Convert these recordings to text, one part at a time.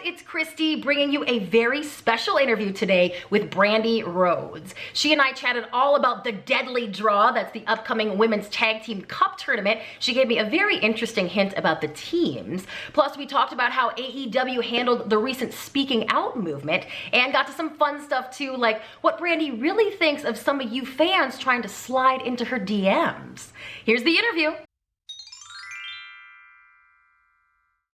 it's Christy bringing you a very special interview today with Brandi Rhodes. She and I chatted all about the deadly draw, that's the upcoming Women's Tag Team Cup tournament. She gave me a very interesting hint about the teams. Plus, we talked about how AEW handled the recent speaking out movement and got to some fun stuff too, like what Brandi really thinks of some of you fans trying to slide into her DMs. Here's the interview.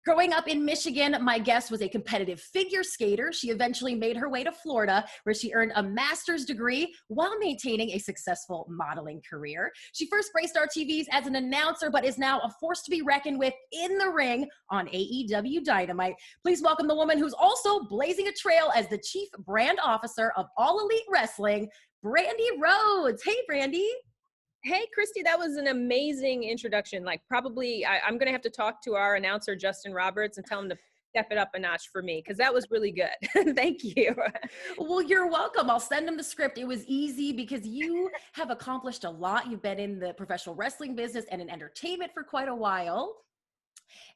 Growing up in Michigan, my guest was a competitive figure skater. She eventually made her way to Florida, where she earned a master's degree while maintaining a successful modeling career. She first graced our TVs as an announcer, but is now a force to be reckoned with in the ring on AEW Dynamite. Please welcome the woman who's also blazing a trail as the Chief Brand Officer of All Elite Wrestling, Brandi Rhodes. Hey, Brandi. Hey, Christy, that was an amazing introduction. Like, probably I'm going to have to talk to our announcer, Justin Roberts, and tell him to step it up a notch for me, because that was really good. Thank you. Well, you're welcome. I'll send him the script. It was easy because you have accomplished a lot. You've been in the professional wrestling business and in entertainment for quite a while.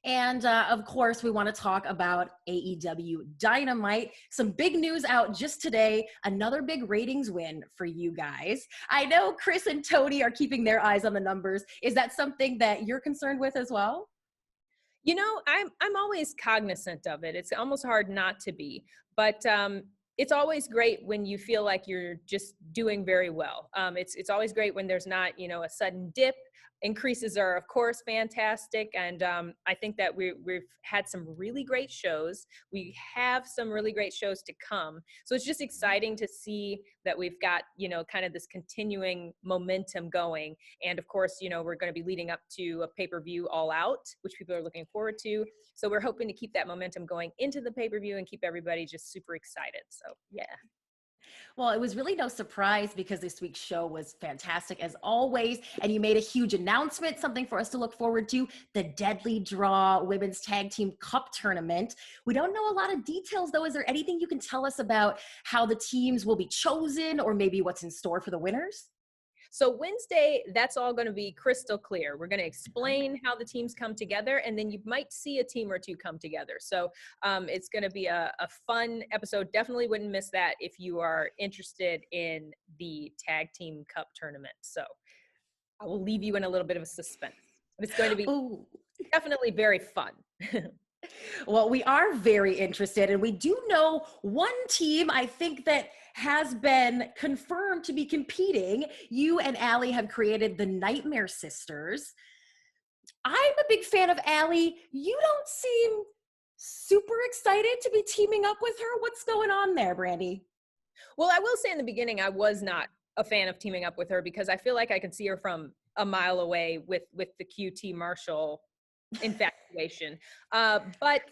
And of course, we want to talk about AEW Dynamite. Some big news out just today. Another big ratings win for you guys. I know Chris and Tony are keeping their eyes on the numbers. Is that something that you're concerned with as well? You know, I'm always cognizant of it. It's almost hard not to be, but it's always great when you feel like you're just doing very well. It's always great when there's not, a sudden dip. Increases are, of course, fantastic. And I think that we've had some really great shows. We have some really great shows to come. So it's just exciting to see that we've got, kind of this continuing momentum going. And of course, we're going to be leading up to a pay-per-view All Out, which people are looking forward to. So we're hoping to keep that momentum going into the pay-per-view and keep everybody just super excited. So, yeah. Well, it was really no surprise because this week's show was fantastic as always. And you made a huge announcement, something for us to look forward to, the Deadly Draw Women's Tag Team Cup Tournament. We don't know a lot of details though. Is there anything you can tell us about how the teams will be chosen or maybe what's in store for the winners? So Wednesday, that's all going to be crystal clear. We're going to explain how the teams come together, and then you might see a team or two come together. So it's going to be a fun episode. Definitely wouldn't miss that if you are interested in the Tag Team Cup tournament. So I will leave you in a little bit of a suspense. But it's going to be definitely very fun. Well, we are very interested, and we do know one team, I think, that has been confirmed to be competing. You and Allie have created the Nightmare Sisters. I'm a big fan of Allie. You don't seem super excited to be teaming up with her. What's going on there, Brandi? Well, I will say in the beginning, I was not a fan of teaming up with her because I feel like I could see her from a mile away with the QT Marshall infatuation. But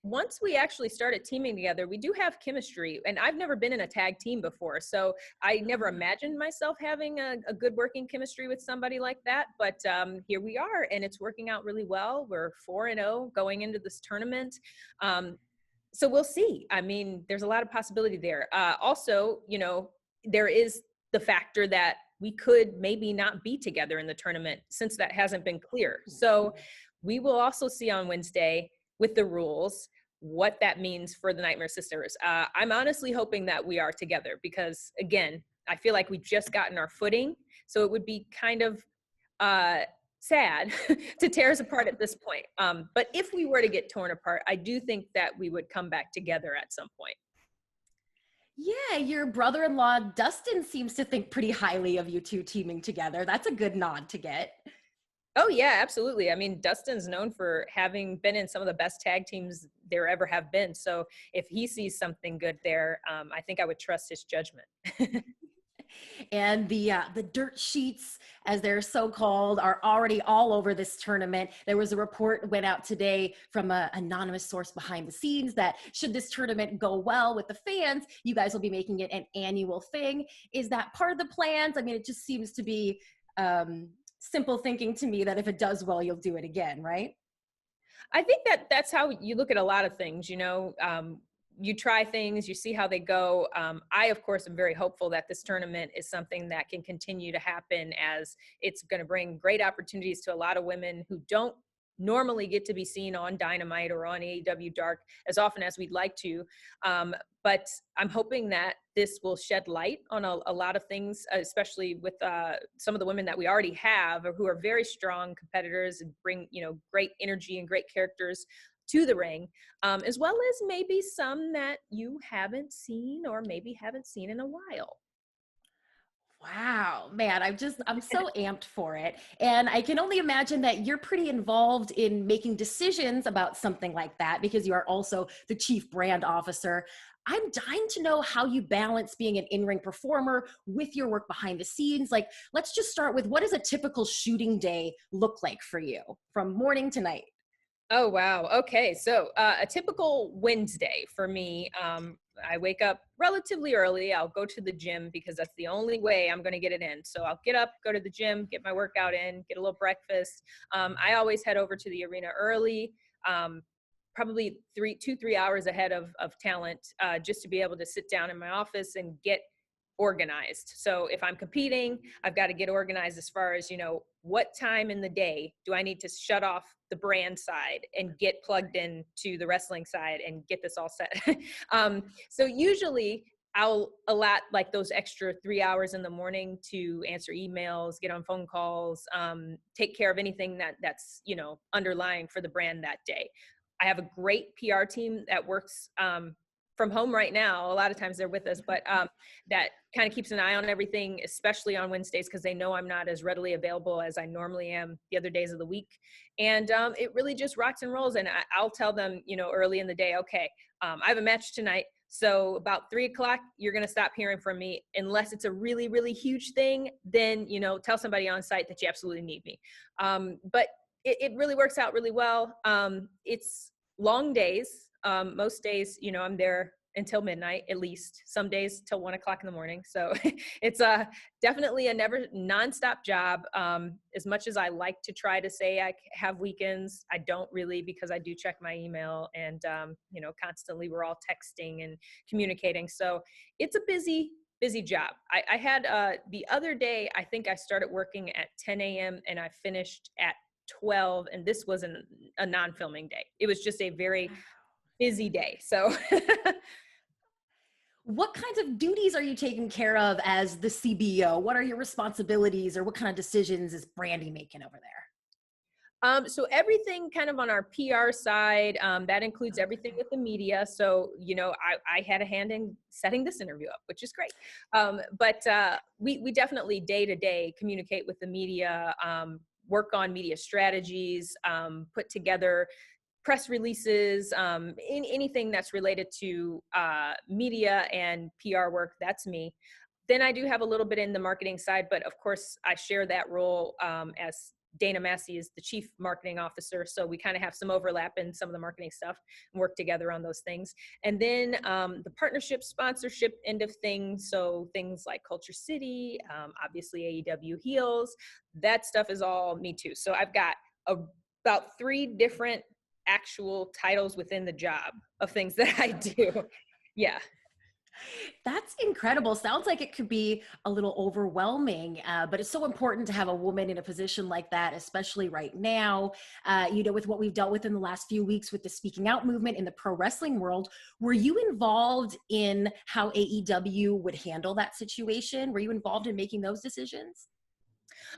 once we actually started teaming together, we do have chemistry, and I've never been in a tag team before. So I never imagined myself having a good working chemistry with somebody like that. But here we are, and it's working out really well. We're 4-0 going into this tournament. So we'll see. I mean, there's a lot of possibility there. Also, there is the factor that we could maybe not be together in the tournament since that hasn't been clear. So we will also see on Wednesday with the rules what that means for the Nightmare Sisters. I'm honestly hoping that we are together because, again, I feel like we've just gotten our footing. So it would be kind of sad to tear us apart at this point. But if we were to get torn apart, I do think that we would come back together at some point. Yeah, your brother-in-law, Dustin, seems to think pretty highly of you two teaming together. That's a good nod to get. Oh, yeah, absolutely. I mean, Dustin's known for having been in some of the best tag teams there ever have been. So if he sees something good there, I think I would trust his judgment. And the dirt sheets, as they're so called, are already all over this tournament. There was a report went out today from an anonymous source behind the scenes that should this tournament go well with the fans, you guys will be making it an annual thing. Is that part of the plans? I mean, it just seems to be simple thinking to me that if it does well, you'll do it again, right? I think that's how you look at a lot of things, you try things, you see how they go. I, of course, am very hopeful that this tournament is something that can continue to happen as it's going to bring great opportunities to a lot of women who don't normally get to be seen on Dynamite or on AEW Dark as often as we'd like to. But I'm hoping that this will shed light on a lot of things, especially with some of the women that we already have, or who are very strong competitors and bring, great energy and great characters to the ring, as well as maybe some that you haven't seen or maybe haven't seen in a while. Wow, man, I'm so amped for it. And I can only imagine that you're pretty involved in making decisions about something like that because you are also the chief brand officer. I'm dying to know how you balance being an in-ring performer with your work behind the scenes. Like, let's just start with, what does a typical shooting day look like for you from morning to night? Oh, wow. Okay. So a typical Wednesday for me, I wake up relatively early. I'll go to the gym because that's the only way I'm going to get it in. So I'll get up, go to the gym, get my workout in, get a little breakfast. I always head over to the arena early, probably 3 hours ahead of talent, just to be able to sit down in my office and get organized. So if I'm competing, I've got to get organized as far as, what time in the day do I need to shut off the brand side and get plugged in to the wrestling side and get this all set. So usually I'll allot like those extra 3 hours in the morning to answer emails, get on phone calls, take care of anything that's, underlying for the brand that day. I have a great PR team that works from home right now. A lot of times they're with us, but that kind of keeps an eye on everything, especially on Wednesdays, because they know I'm not as readily available as I normally am the other days of the week. And it really just rocks and rolls. And I'll tell them, early in the day, okay, I have a match tonight. So about 3:00, you're going to stop hearing from me unless it's a really, really huge thing. Then, tell somebody on site that you absolutely need me. But it really works out really well. It's long days. Most days, I'm there until midnight, at least. Some days till 1:00 in the morning. So it's definitely a never nonstop job. As much as I like to try to say I have weekends, I don't really, because I do check my email and, constantly we're all texting and communicating. So it's a busy job. I had the other day, I think I started working at 10 a.m. and I finished at 12, and this was a non-filming day. It was just a very busy day. So What kinds of duties are you taking care of as the CBO? What are your responsibilities, or what kind of decisions is Brandi making over there? So everything kind of on our PR side, that includes everything with the media. So, I had a hand in setting this interview up, which is great. But we definitely day to day communicate with the media, work on media strategies, put together press releases, anything that's related to media and PR work, that's me. Then I do have a little bit in the marketing side, but of course I share that role as Dana Massey is the chief marketing officer. So we kind of have some overlap in some of the marketing stuff and work together on those things. And then the partnership sponsorship end of things. So things like Culture City, obviously AEW Heels, that stuff is all me too. So I've got about 3 different actual titles within the job of things that I do. Yeah. That's incredible. Sounds like it could be a little overwhelming, but it's so important to have a woman in a position like that, especially right now. With what we've dealt with in the last few weeks with the speaking out movement in the pro wrestling world. Were you involved in how AEW would handle that situation? Were you involved in making those decisions?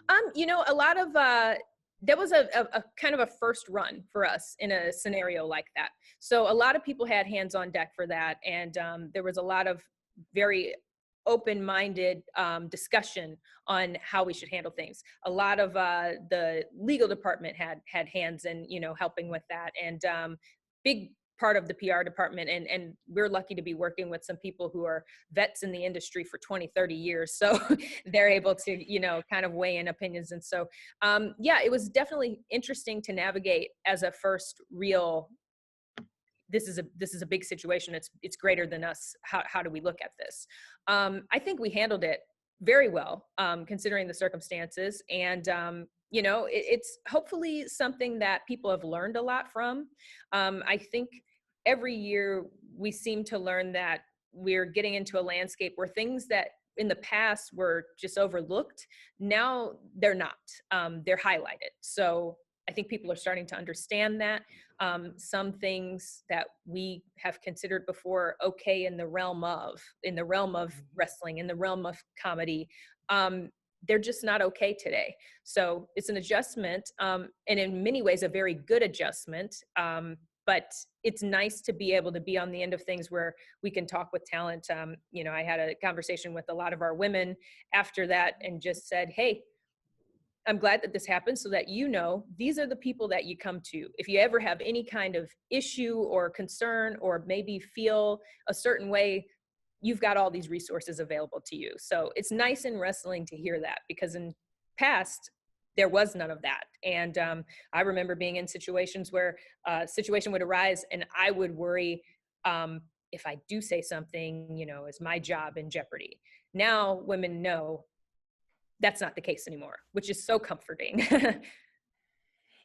A lot of there was a kind of a first run for us in a scenario like that. So a lot of people had hands on deck for that. And there was a lot of very open-minded discussion on how we should handle things. A lot of the legal department had hands in, helping with that. And big part of the PR department. And we're lucky to be working with some people who are vets in the industry for 20, 30 years. So they're able to, kind of weigh in opinions. And so, it was definitely interesting to navigate as a first real, this is a big situation. It's greater than us. How do we look at this? I think we handled it very well, considering the circumstances. And, it's hopefully something that people have learned a lot from. I think every year we seem to learn that we're getting into a landscape where things that in the past were just overlooked, now they're not. They're highlighted. So I think people are starting to understand that. Some things that we have considered before okay in the realm of wrestling, in the realm of comedy, they're just not okay today. So it's an adjustment, and in many ways a very good adjustment. But it's nice to be able to be on the end of things where we can talk with talent. I had a conversation with a lot of our women after that and just said, hey, I'm glad that this happened so that these are the people that you come to. If you ever have any kind of issue or concern or maybe feel a certain way, you've got all these resources available to you. So it's nice in wrestling to hear that, because in past, there was none of that. And I remember being in situations where a situation would arise and I would worry, if I do say something, is my job in jeopardy? Now women know that's not the case anymore, which is so comforting.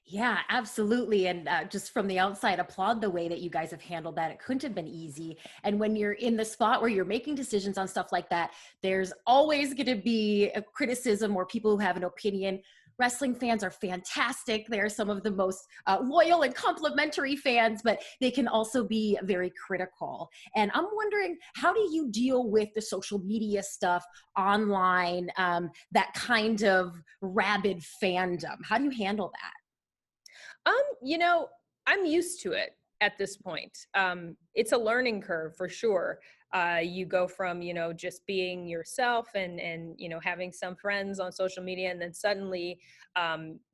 Yeah, absolutely. And just from the outside, applaud the way that you guys have handled that. It couldn't have been easy. And when you're in the spot where you're making decisions on stuff like that, there's always going to be a criticism or people who have an opinion. Wrestling fans are fantastic. They're some of the most loyal and complimentary fans, but they can also be very critical. And I'm wondering, how do you deal with the social media stuff online, that kind of rabid fandom? How do you handle that? I'm used to it at this point. It's a learning curve for sure. You go from, just being yourself and having some friends on social media, and then suddenly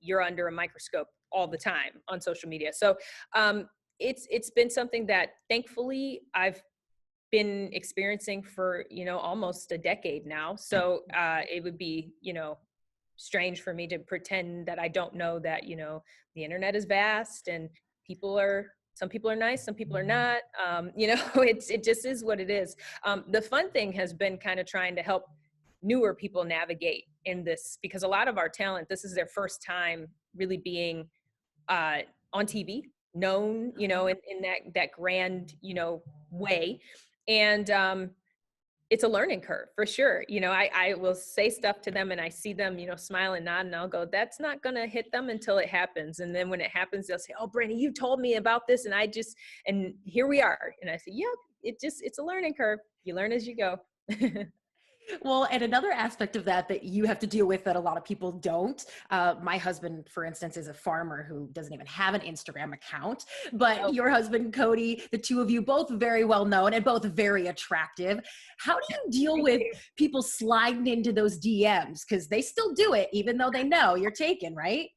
you're under a microscope all the time on social media. So it's been something that thankfully I've been experiencing for, almost a decade now. So it would be, strange for me to pretend that I don't know that, the internet is vast and some people are nice, some people are not. It just is what it is. The fun thing has been kind of trying to help newer people navigate in this, because a lot of our talent, this is their first time really being on TV, known, in that grand, way. And it's a learning curve for sure. I will say stuff to them and I see them, smile and nod, and I'll go, that's not going to hit them until it happens. And then when it happens, they'll say, oh, Brandi, you told me about this. And here we are. And I say, yep, it's a learning curve. You learn as you go. Well, and another aspect of that you have to deal with that a lot of people don't. My husband, for instance, is a farmer who doesn't even have an Instagram account. But your husband, Cody, the two of you, both very well known and both very attractive. How do you deal with people sliding into those DMs? Because they still do it, even though they know you're taken, right?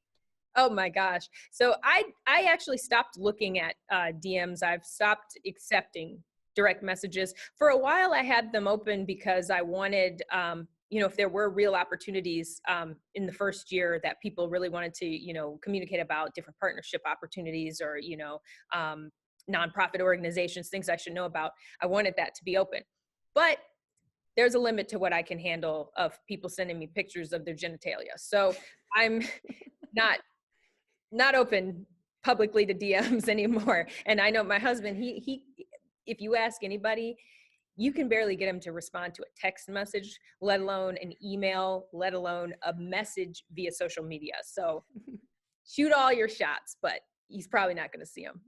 Oh my gosh. So I actually stopped looking at DMs. I've stopped accepting direct messages. For a while, I had them open because I wanted, if there were real opportunities in the first year that people really wanted to, communicate about different partnership opportunities or, nonprofit organizations, things I should know about, I wanted that to be open. But there's a limit to what I can handle of people sending me pictures of their genitalia. So I'm not open publicly to DMs anymore. And I know my husband, he if you ask anybody, you can barely get him to respond to a text message, let alone an email, let alone a message via social media. So shoot all your shots, but he's probably not going to see them.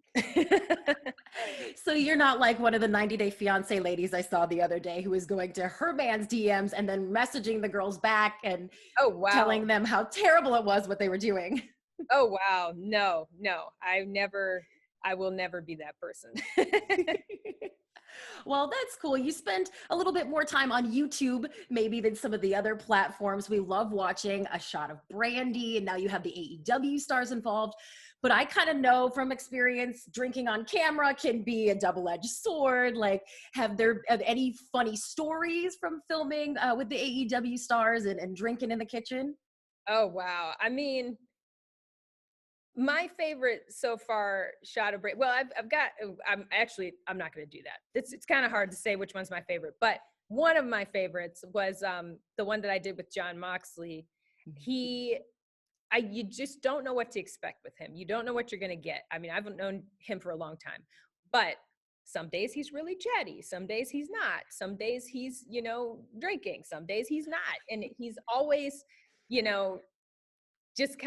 So you're not like one of the 90 Day Fiance ladies I saw the other day who was going to her man's DMs and then messaging the girls back and telling them how terrible it was what they were doing. Oh, wow. No, I will never be that person. Well, that's cool. You spend a little bit more time on YouTube maybe than some of the other platforms. We love watching A Shot of Brandi, and now you have the AEW stars involved. But I kind of know from experience, drinking on camera can be a double-edged sword. Like, have there any funny stories from filming with the AEW stars and drinking in the kitchen? Oh, wow. I mean, my favorite so far shot of Brandi. Well, I'm not going to do that. It's kind of hard to say which one's my favorite, but one of my favorites was the one that I did with Jon Moxley. You just don't know what to expect with him. You don't know what you're going to get. I mean, I've known him for a long time, but some days he's really chatty. Some days he's not. Some days he's, drinking. Some days he's not. And he's always, just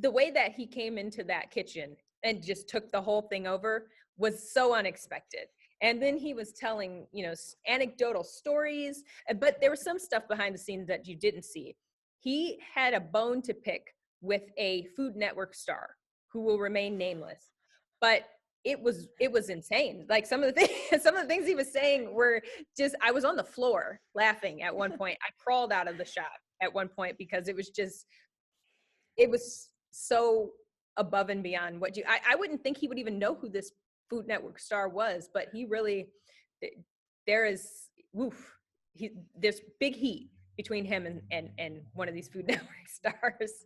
the way that he came into that kitchen and just took the whole thing over was so unexpected. And then he was telling, anecdotal stories, but there was some stuff behind the scenes that you didn't see. He had a bone to pick with a Food Network star who will remain nameless, but it was insane. Like some of the things he was saying were just, I was on the floor laughing at one point. I crawled out of the shop at one point because it was so above and beyond what I wouldn't think he would even know who this Food Network star was, but he really, there's big heat between him and one of these Food Network stars.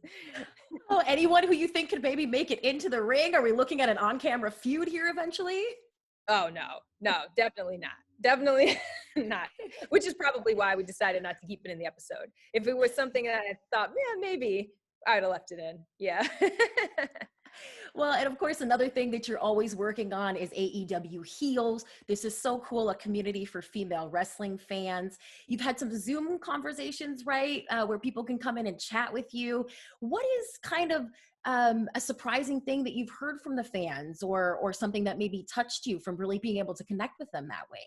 Oh, anyone who you think could maybe make it into the ring? Are we looking at an on-camera feud here eventually? Oh, no, definitely not. Definitely not. Which is probably why we decided not to keep it in the episode. If it was something that I thought, yeah, maybe I'd have left it in. Yeah. Well, and of course, another thing that you're always working on is AEW Heels. This is so cool, a community for female wrestling fans. You've had some Zoom conversations, right, where people can come in and chat with you. What is kind of a surprising thing that you've heard from the fans, or something that maybe touched you from really being able to connect with them that way?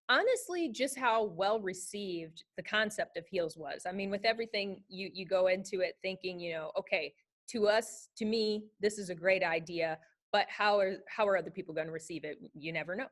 Honestly, just how well received the concept of Heels was. I mean, with everything, you go into it thinking, okay, to me, this is a great idea, but how are other people going to receive it? You never know.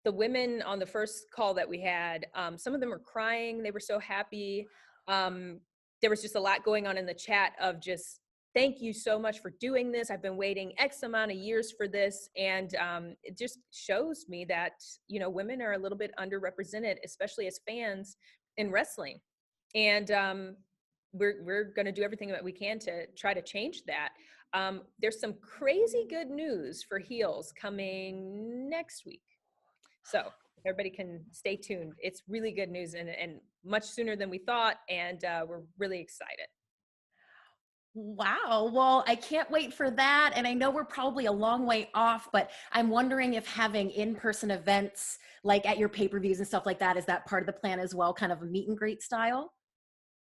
The women on the first call that we had, some of them were crying. They were so happy. There was just a lot going on in the chat of just, thank you so much for doing this. I've been waiting X amount of years for this. And it just shows me that, women are a little bit underrepresented, especially as fans in wrestling. And we're going to do everything that we can to try to change that. There's some crazy good news for Heels coming next week. So everybody can stay tuned. It's really good news and much sooner than we thought. And we're really excited. Wow. Well, I can't wait for that. And I know we're probably a long way off, but I'm wondering if having in-person events like at your pay-per-views and stuff like that, is that part of the plan as well, kind of a meet and greet style?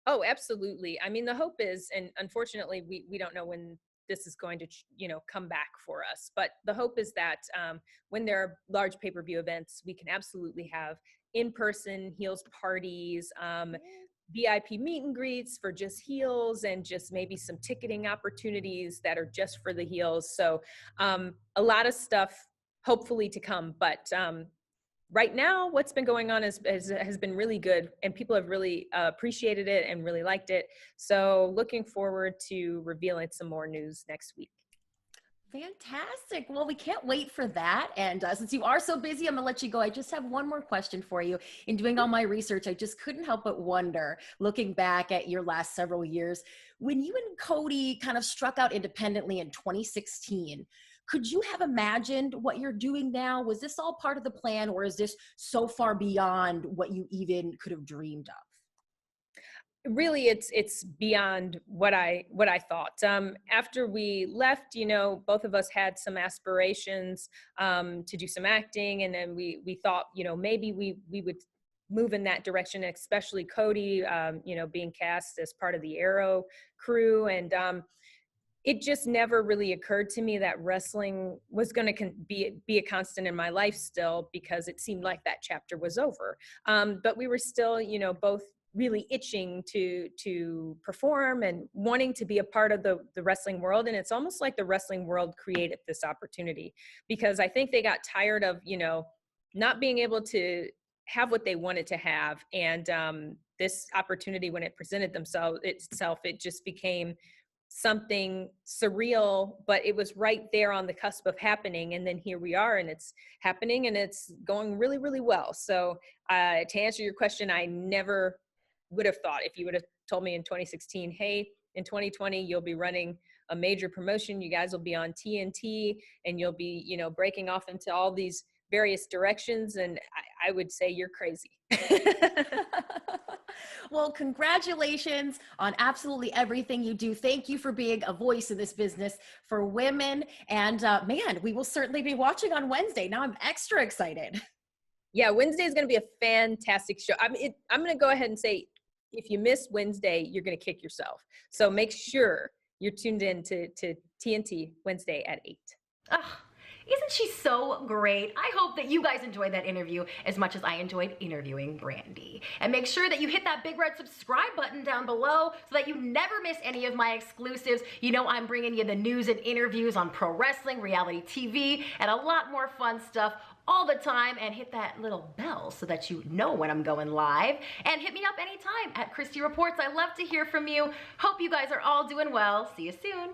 Oh, absolutely. I mean, the hope is, and unfortunately, we don't know when this is going to, come back for us. But the hope is that when there are large pay-per-view events, we can absolutely have in-person Heels parties, VIP meet and greets for just Heels, and just maybe some ticketing opportunities that are just for the Heels. So a lot of stuff hopefully to come. But right now, what's been going on has been really good, and people have really appreciated it and really liked it. So looking forward to revealing some more news next week. Fantastic. Well, we can't wait for that. And since you are so busy, I'm going to let you go. I just have one more question for you. In doing all my research, I just couldn't help but wonder, looking back at your last several years, when you and Cody kind of struck out independently in 2016, could you have imagined what you're doing now? Was this all part of the plan, or is this so far beyond what you even could have dreamed of? Really, it's beyond what I thought. After we left, both of us had some aspirations to do some acting, and then we thought, maybe we would move in that direction, especially Cody, being cast as part of the Arrow crew. And it just never really occurred to me that wrestling was going to be a constant in my life still, because it seemed like that chapter was over. But we were still, both really itching to perform and wanting to be a part of the wrestling world. And it's almost like the wrestling world created this opportunity, because I think they got tired of, not being able to have what they wanted to have. And this opportunity, when it presented itself, it just became something surreal, but it was right there on the cusp of happening. And then here we are, and it's happening, and it's going really, really well. So to answer your question, I never would have thought, if you would have told me in 2016, hey, in 2020, you'll be running a major promotion, you guys will be on TNT, and you'll be, breaking off into all these various directions. And I would say you're crazy. Well, congratulations on absolutely everything you do. Thank you for being a voice in this business for women. And man, we will certainly be watching on Wednesday. Now I'm extra excited. Yeah, Wednesday is going to be a fantastic show. I mean, I'm going to go ahead and say, if you miss Wednesday, you're going to kick yourself. So make sure you're tuned in to TNT Wednesday at 8. Ugh, isn't she so great? I hope that you guys enjoyed that interview as much as I enjoyed interviewing Brandi. And make sure that you hit that big red subscribe button down below so that you never miss any of my exclusives. You know I'm bringing you the news and interviews on pro wrestling, reality TV, and a lot more fun stuff all the time. And hit that little bell so that you know when I'm going live. And hit me up anytime at Christy Reports. I love to hear from you. Hope you guys are all doing well. See you soon.